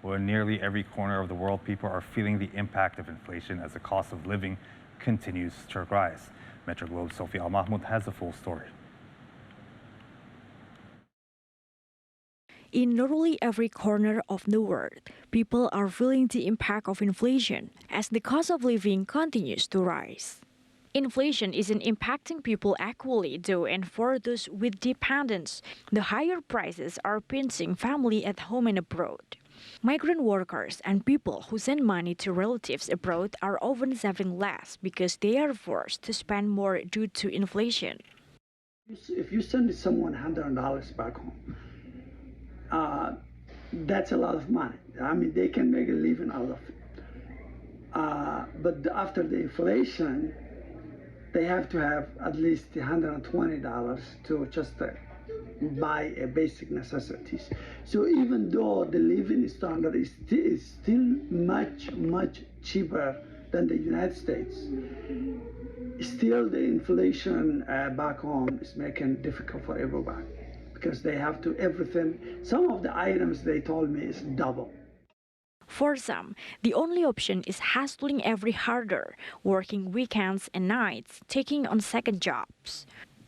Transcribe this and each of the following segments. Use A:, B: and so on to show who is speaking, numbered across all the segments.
A: Well, in nearly every corner of the world, people are feeling the impact of inflation as the cost of living continues to rise. Metro Globe's Sophie Al Mahmoud has the full story.
B: In nearly every corner of the world, people are feeling the impact of inflation as the cost of living continues to rise. Inflation isn't impacting people equally, though, and for those with dependents, the higher prices are pinching families at home and abroad. Migrant workers and people who send money to relatives abroad are often saving less because they are forced to spend more due to inflation.
C: If you send someone $100 back home, that's a lot of money. I mean, they can make a living out of it. But after the inflation, they have to have at least $120 to just buy basic necessities. So even though the living standard is still much cheaper than the United States, still the inflation back home is making it difficult for everybody because they have to everything. Some of the items they told me is double.
B: For some, the only option is hustling every harder, working weekends and nights, taking on second jobs.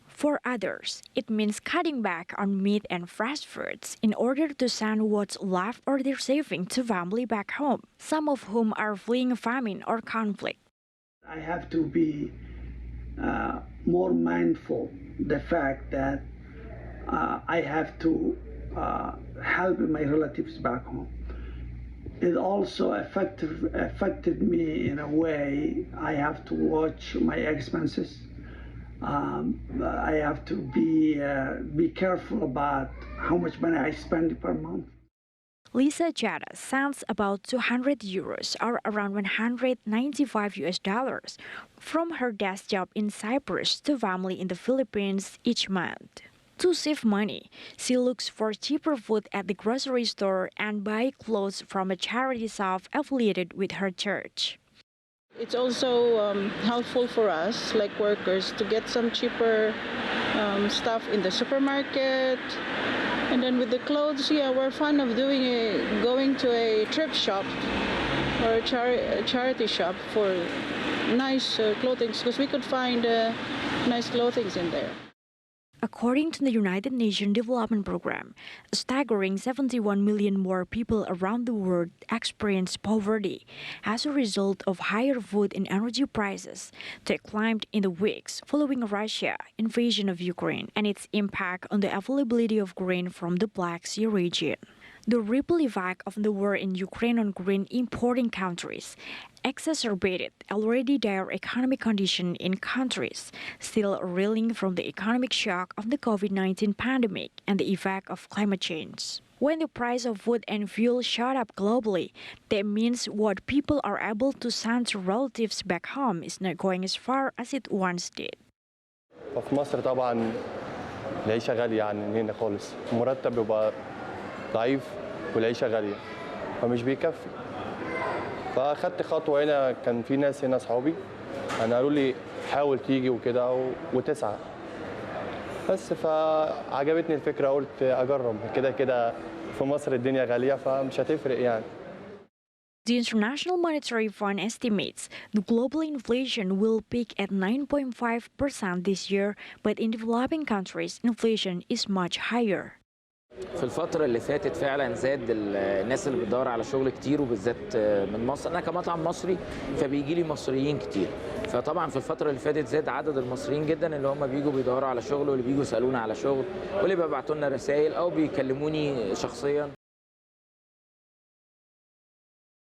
B: For others, it means cutting back on meat and fast foods in order to send what's left or their saving to family back home, some of whom are fleeing famine or conflict.
C: I have to be more mindful the fact that I have to help my relatives back home. It also affected me in a way. I have to watch my expenses. I have to be careful about how much money I spend per month.
B: Lisa Jada sends about 200 euros or around $195 from her desk job in Cyprus to family in the Philippines each month. To save money, she looks for cheaper food at the grocery store and buy clothes from a charity shop affiliated with her church.
D: It's also helpful for us, like workers, to get some cheaper stuff in the supermarket. And then with the clothes, yeah, we're fond of going to a thrift shop or a charity shop for nice clothing because we could find nice clothing in there.
B: According to the United Nations Development Program, a staggering 71 million more people around the world experience poverty as a result of higher food and energy prices that climbed in the weeks following Russia's invasion of Ukraine and its impact on the availability of grain from the Black Sea region. The ripple effect of the war in Ukraine on grain importing countries exacerbated already dire economic conditions in countries still reeling from the economic shock of the COVID-19 pandemic and the effect of climate change. When the price of food and fuel shot up globally, that means what people are able to send to relatives back home is not going as far as it once did.
E: في مصر طبعا العيشة غالية عننا خالص، المرتب بيبقى ضعيف والعيشة غالية فمش بيكفي. فاخدت خطوة هنا، كان في ناس هنا اصحابي انا قالوا لي حاول تيجي وكده وتسعى. بس فعجبتني الفكرة قلت اجرب، كده في مصر الدنيا غالية فمش هتفرق يعني.
B: The International Monetary Fund estimates the global inflation will peak at 9.5% this year, but in developing countries, inflation is much higher.
F: في الفترة اللي فاتت فعلا زاد الناس اللي بتدور على شغل كتير وبالذات من مصر. أنا كمطعم مصري فبيجي لي مصريين كتير، فطبعا في الفترة اللي فاتت زاد عدد المصريين جدا اللي هم بيجوا بيدوروا على شغل واللي بيجوا يسألونا على شغل واللي بيبعتوا لنا رسائل أو بيكلموني شخصيا.